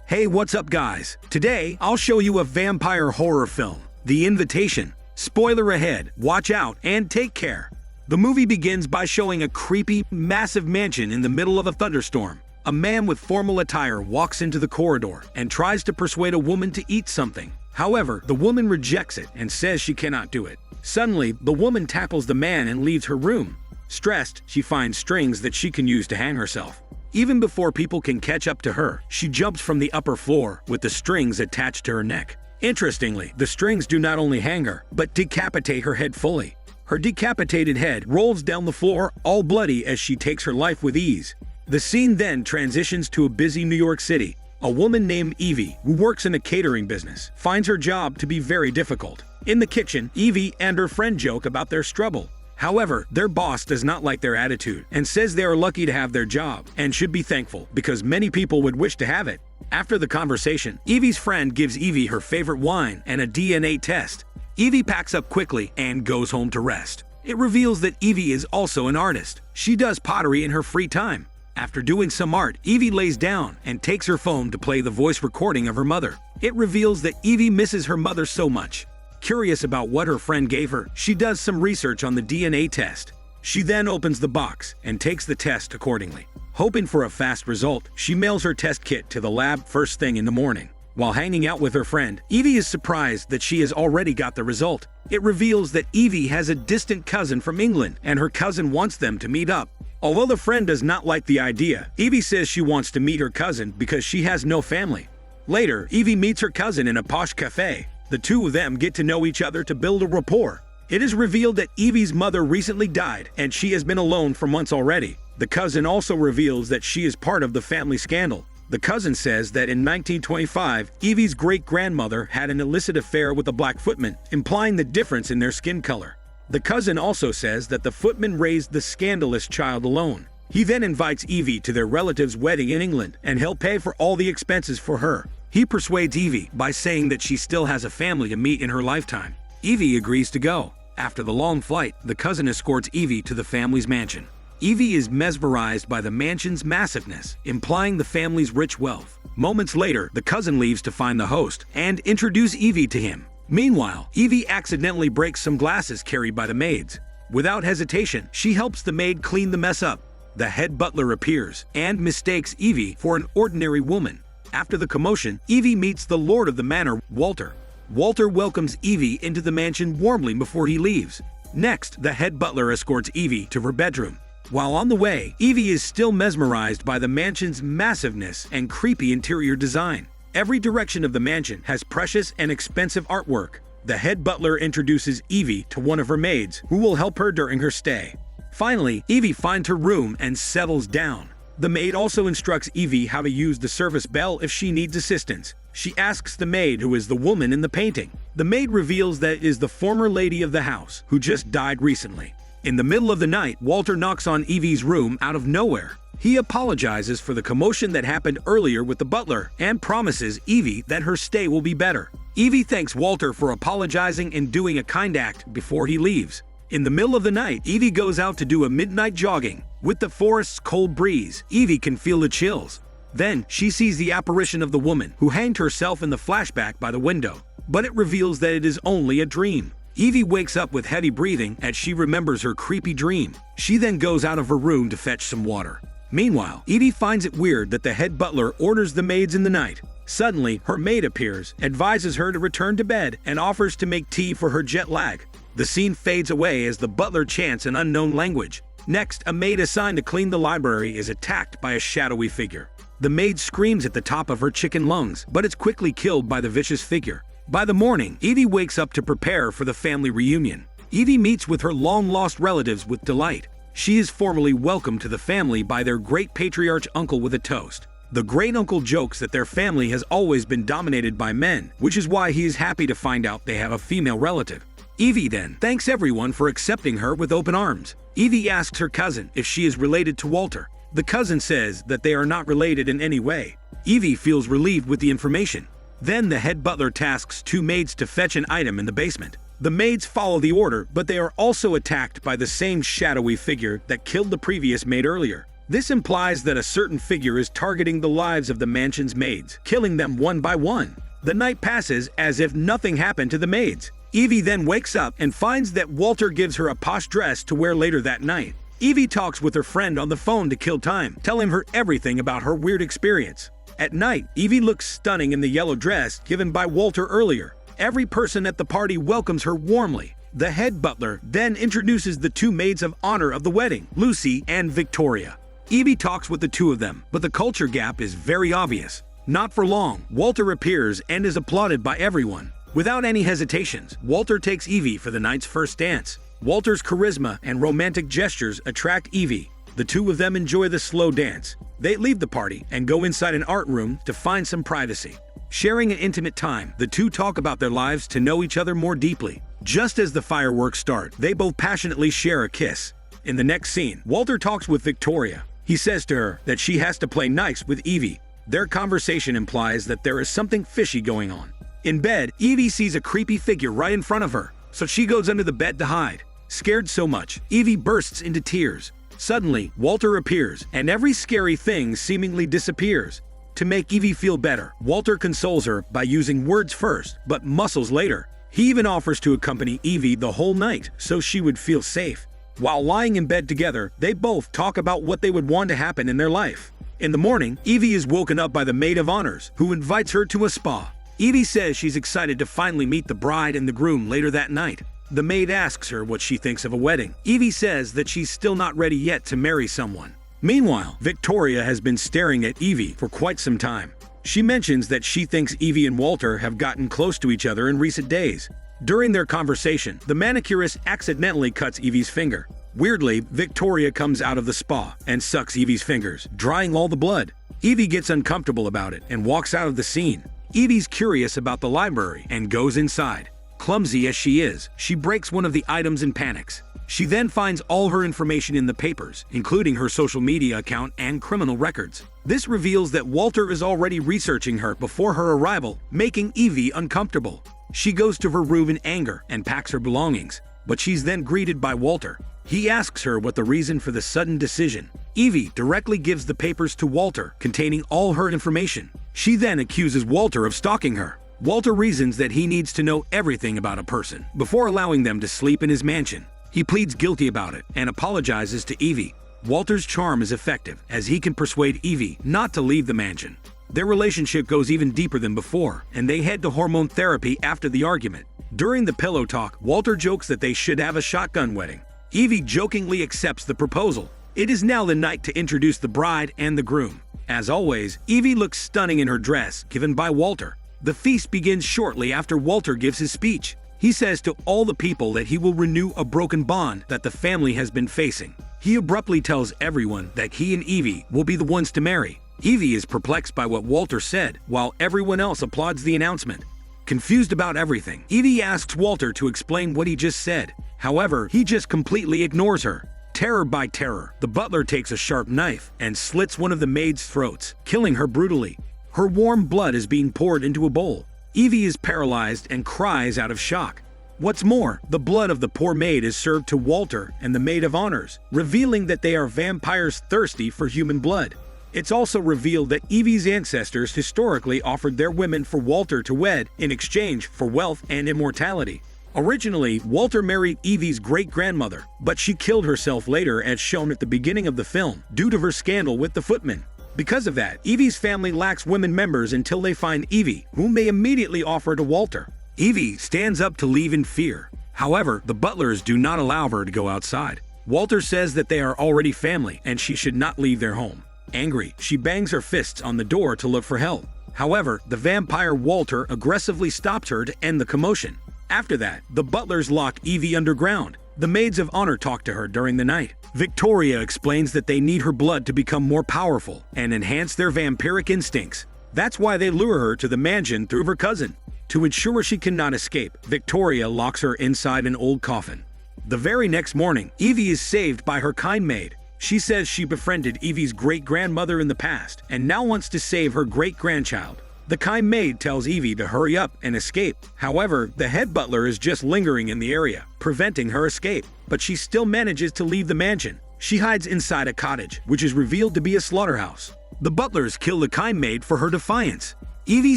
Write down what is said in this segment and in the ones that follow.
Hey, what's up guys? Today, I'll show you a vampire horror film, The Invitation. Spoiler ahead, watch out, and take care. The movie begins by showing a creepy, massive mansion in the middle of a thunderstorm. A man with formal attire walks into the corridor and tries to persuade a woman to eat something. However, the woman rejects it and says she cannot do it. Suddenly, the woman tackles the man and leaves her room. Stressed, she finds strings that she can use to hang herself. Even before people can catch up to her, she jumps from the upper floor with the strings attached to her neck. Interestingly, the strings do not only hang her, but decapitate her head fully. Her decapitated head rolls down the floor, all bloody, as she takes her life with ease. The scene then transitions to a busy New York City. A woman named Evie, who works in a catering business, finds her job to be very difficult. In the kitchen, Evie and her friend joke about their struggle. However, their boss does not like their attitude and says they are lucky to have their job and should be thankful because many people would wish to have it. After the conversation, Evie's friend gives Evie her favorite wine and a DNA test. Evie packs up quickly and goes home to rest. It reveals that Evie is also an artist. She does pottery in her free time. After doing some art, Evie lays down and takes her phone to play the voice recording of her mother. It reveals that Evie misses her mother so much. Curious about what her friend gave her, she does some research on the DNA test. She then opens the box and takes the test accordingly. Hoping for a fast result, she mails her test kit to the lab first thing in the morning. While hanging out with her friend, Evie is surprised that she has already got the result. It reveals that Evie has a distant cousin from England and her cousin wants them to meet up. Although the friend does not like the idea, Evie says she wants to meet her cousin because she has no family. Later, Evie meets her cousin in a posh cafe. The two of them get to know each other to build a rapport. It is revealed that Evie's mother recently died and she has been alone for months already. The cousin also reveals that she is part of the family scandal. The cousin says that in 1925, Evie's great-grandmother had an illicit affair with a black footman, implying the difference in their skin color. The cousin also says that the footman raised the scandalous child alone. He then invites Evie to their relative's wedding in England and he'll pay for all the expenses for her. He persuades Evie by saying that she still has a family to meet in her lifetime. Evie agrees to go. After the long flight, the cousin escorts Evie to the family's mansion. Evie is mesmerized by the mansion's massiveness, implying the family's rich wealth. Moments later, the cousin leaves to find the host and introduce Evie to him. Meanwhile, Evie accidentally breaks some glasses carried by the maids. Without hesitation, she helps the maid clean the mess up. The head butler appears and mistakes Evie for an ordinary woman. After the commotion, Evie meets the lord of the manor, Walter. Walter welcomes Evie into the mansion warmly before he leaves. Next, the head butler escorts Evie to her bedroom. While on the way, Evie is still mesmerized by the mansion's massiveness and creepy interior design. Every direction of the mansion has precious and expensive artwork. The head butler introduces Evie to one of her maids, who will help her during her stay. Finally, Evie finds her room and settles down. The maid also instructs Evie how to use the service bell if she needs assistance. She asks the maid who is the woman in the painting. The maid reveals that it is the former lady of the house, who just died recently. In the middle of the night, Walter knocks on Evie's room out of nowhere. He apologizes for the commotion that happened earlier with the butler and promises Evie that her stay will be better. Evie thanks Walter for apologizing and doing a kind act before he leaves. In the middle of the night, Evie goes out to do a midnight jogging. With the forest's cold breeze, Evie can feel the chills. Then, she sees the apparition of the woman who hanged herself in the flashback by the window. But it reveals that it is only a dream. Evie wakes up with heavy breathing as she remembers her creepy dream. She then goes out of her room to fetch some water. Meanwhile, Evie finds it weird that the head butler orders the maids in the night. Suddenly, her maid appears, advises her to return to bed, and offers to make tea for her jet lag. The scene fades away as the butler chants an unknown language. Next, a maid assigned to clean the library is attacked by a shadowy figure. The maid screams at the top of her chicken lungs, but is quickly killed by the vicious figure. By the morning, Evie wakes up to prepare for the family reunion. Evie meets with her long-lost relatives with delight. She is formally welcomed to the family by their great patriarch uncle with a toast. The great uncle jokes that their family has always been dominated by men, which is why he is happy to find out they have a female relative. Evie then thanks everyone for accepting her with open arms. Evie asks her cousin if she is related to Walter. The cousin says that they are not related in any way. Evie feels relieved with the information. Then the head butler tasks two maids to fetch an item in the basement. The maids follow the order, but they are also attacked by the same shadowy figure that killed the previous maid earlier. This implies that a certain figure is targeting the lives of the mansion's maids, killing them one by one. The night passes as if nothing happened to the maids. Evie then wakes up and finds that Walter gives her a posh dress to wear later that night. Evie talks with her friend on the phone to kill time, telling her everything about her weird experience. At night, Evie looks stunning in the yellow dress given by Walter earlier. Every person at the party welcomes her warmly. The head butler then introduces the two maids of honor of the wedding, Lucy and Victoria. Evie talks with the two of them, but the culture gap is very obvious. Not for long, Walter appears and is applauded by everyone. Without any hesitations, Walter takes Evie for the night's first dance. Walter's charisma and romantic gestures attract Evie. The two of them enjoy the slow dance. They leave the party and go inside an art room to find some privacy. Sharing an intimate time, the two talk about their lives to know each other more deeply. Just as the fireworks start, they both passionately share a kiss. In the next scene, Walter talks with Victoria. He says to her that she has to play nice with Evie. Their conversation implies that there is something fishy going on. In bed, Evie sees a creepy figure right in front of her, so she goes under the bed to hide. Scared so much, Evie bursts into tears. Suddenly, Walter appears, and every scary thing seemingly disappears. To make Evie feel better, Walter consoles her by using words first, but muscles later. He even offers to accompany Evie the whole night, so she would feel safe. While lying in bed together, they both talk about what they would want to happen in their life. In the morning, Evie is woken up by the maid of honors, who invites her to a spa. Evie says she's excited to finally meet the bride and the groom later that night. The maid asks her what she thinks of a wedding. Evie says that she's still not ready yet to marry someone. Meanwhile, Victoria has been staring at Evie for quite some time. She mentions that she thinks Evie and Walter have gotten close to each other in recent days. During their conversation, the manicurist accidentally cuts Evie's finger. Weirdly, Victoria comes out of the spa and sucks Evie's fingers, drying all the blood. Evie gets uncomfortable about it and walks out of the scene. Evie's curious about the library and goes inside. Clumsy as she is, she breaks one of the items and panics. She then finds all her information in the papers, including her social media account and criminal records. This reveals that Walter is already researching her before her arrival, making Evie uncomfortable. She goes to her room in anger and packs her belongings, but she's then greeted by Walter. He asks her what the reason for the sudden decision. Evie directly gives the papers to Walter, containing all her information. She then accuses Walter of stalking her. Walter reasons that he needs to know everything about a person before allowing them to sleep in his mansion. He pleads guilty about it and apologizes to Evie. Walter's charm is effective, as he can persuade Evie not to leave the mansion. Their relationship goes even deeper than before, and they head to hormone therapy after the argument. During the pillow talk, Walter jokes that they should have a shotgun wedding. Evie jokingly accepts the proposal. It is now the night to introduce the bride and the groom. As always, Evie looks stunning in her dress given by Walter. The feast begins shortly after Walter gives his speech. He says to all the people that he will renew a broken bond that the family has been facing. He abruptly tells everyone that he and Evie will be the ones to marry. Evie is perplexed by what Walter said, while everyone else applauds the announcement. Confused about everything, Evie asks Walter to explain what he just said. However, he just completely ignores her. Terror by terror, the butler takes a sharp knife and slits one of the maids' throats, killing her brutally. Her warm blood is being poured into a bowl. Evie is paralyzed and cries out of shock. What's more, the blood of the poor maid is served to Walter and the maid of honors, revealing that they are vampires thirsty for human blood. It's also revealed that Evie's ancestors historically offered their women for Walter to wed in exchange for wealth and immortality. Originally, Walter married Evie's great-grandmother, but she killed herself later as shown at the beginning of the film, due to her scandal with the footman. Because of that, Evie's family lacks women members until they find Evie, whom they immediately offer to Walter. Evie stands up to leave in fear. However, the butlers do not allow her to go outside. Walter says that they are already family and she should not leave their home. Angry, she bangs her fists on the door to look for help. However, the vampire Walter aggressively stops her to end the commotion. After that, the butlers lock Evie underground. The maids of honor talk to her during the night. Victoria explains that they need her blood to become more powerful and enhance their vampiric instincts. That's why they lure her to the mansion through her cousin. To ensure she cannot escape, Victoria locks her inside an old coffin. The very next morning, Evie is saved by her kind maid. She says she befriended Evie's great-grandmother in the past and now wants to save her great-grandchild. The kind maid tells Evie to hurry up and escape. However, the head butler is just lingering in the area, preventing her escape. But she still manages to leave the mansion. She hides inside a cottage, which is revealed to be a slaughterhouse. The butlers kill the kind maid for her defiance. Evie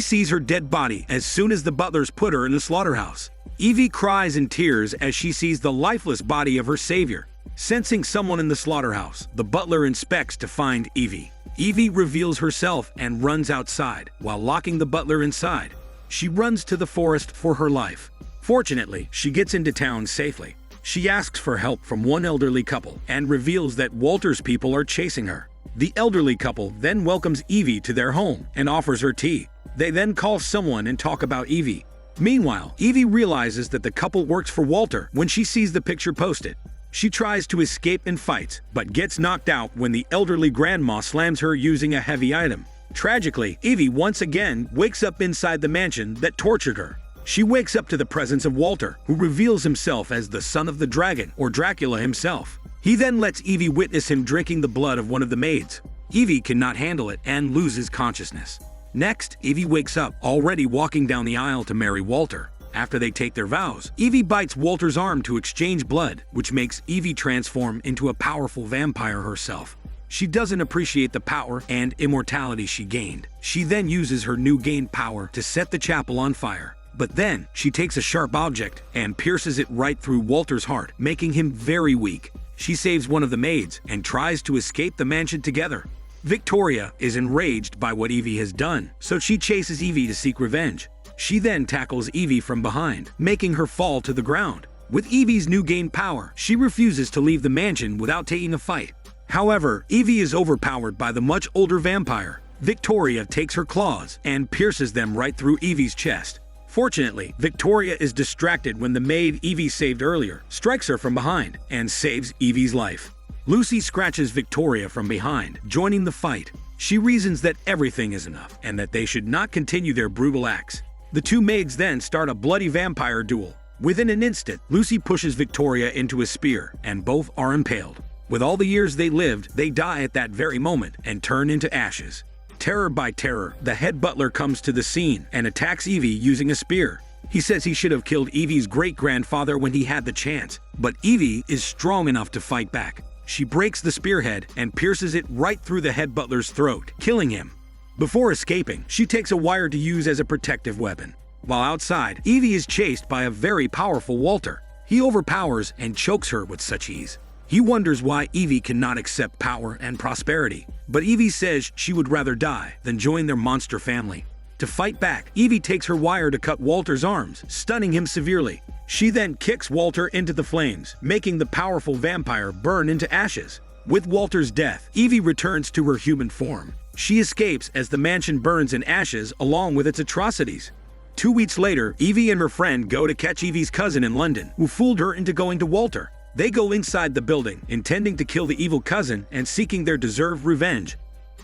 sees her dead body as soon as the butlers put her in the slaughterhouse. Evie cries in tears as she sees the lifeless body of her savior. Sensing someone in the slaughterhouse, the butler inspects to find Evie. Evie reveals herself and runs outside, while locking the butler inside. She runs to the forest for her life. Fortunately, she gets into town safely. She asks for help from one elderly couple and reveals that Walter's people are chasing her. The elderly couple then welcomes Evie to their home and offers her tea. They then call someone and talk about Evie. Meanwhile, Evie realizes that the couple works for Walter when she sees the picture posted. She tries to escape and fights, but gets knocked out when the elderly grandma slams her using a heavy item. Tragically, Evie once again wakes up inside the mansion that tortured her. She wakes up to the presence of Walter, who reveals himself as the son of the dragon, or Dracula himself. He then lets Evie witness him drinking the blood of one of the maids. Evie cannot handle it and loses consciousness. Next, Evie wakes up, already walking down the aisle to marry Walter. After they take their vows, Evie bites Walter's arm to exchange blood, which makes Evie transform into a powerful vampire herself. She doesn't appreciate the power and immortality she gained. She then uses her new gained power to set the chapel on fire. But then, she takes a sharp object and pierces it right through Walter's heart, making him very weak. She saves one of the maids and tries to escape the mansion together. Victoria is enraged by what Evie has done, so she chases Evie to seek revenge. She then tackles Evie from behind, making her fall to the ground. With Evie's new gained power, she refuses to leave the mansion without taking a fight. However, Evie is overpowered by the much older vampire. Victoria takes her claws and pierces them right through Evie's chest. Fortunately, Victoria is distracted when the maid Evie saved earlier strikes her from behind and saves Evie's life. Lucy scratches Victoria from behind, joining the fight. She reasons that everything is enough and that they should not continue their brutal acts. The two maids then start a bloody vampire duel. Within an instant, Lucy pushes Victoria into a spear, and both are impaled. With all the years they lived, they die at that very moment and turn into ashes. Terror by terror, the head butler comes to the scene and attacks Evie using a spear. He says he should have killed Evie's great-grandfather when he had the chance, but Evie is strong enough to fight back. She breaks the spearhead and pierces it right through the head butler's throat, killing him. Before escaping, she takes a wire to use as a protective weapon. While outside, Evie is chased by a very powerful Walter. He overpowers and chokes her with such ease. He wonders why Evie cannot accept power and prosperity, but Evie says she would rather die than join their monster family. To fight back, Evie takes her wire to cut Walter's arms, stunning him severely. She then kicks Walter into the flames, making the powerful vampire burn into ashes. With Walter's death, Evie returns to her human form. She escapes as the mansion burns in ashes along with its atrocities. 2 weeks later, Evie and her friend go to catch Evie's cousin in London, who fooled her into going to Walter. They go inside the building, intending to kill the evil cousin and seeking their deserved revenge.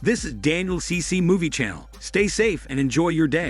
This is Daniel CC Movie Channel. Stay safe and enjoy your day.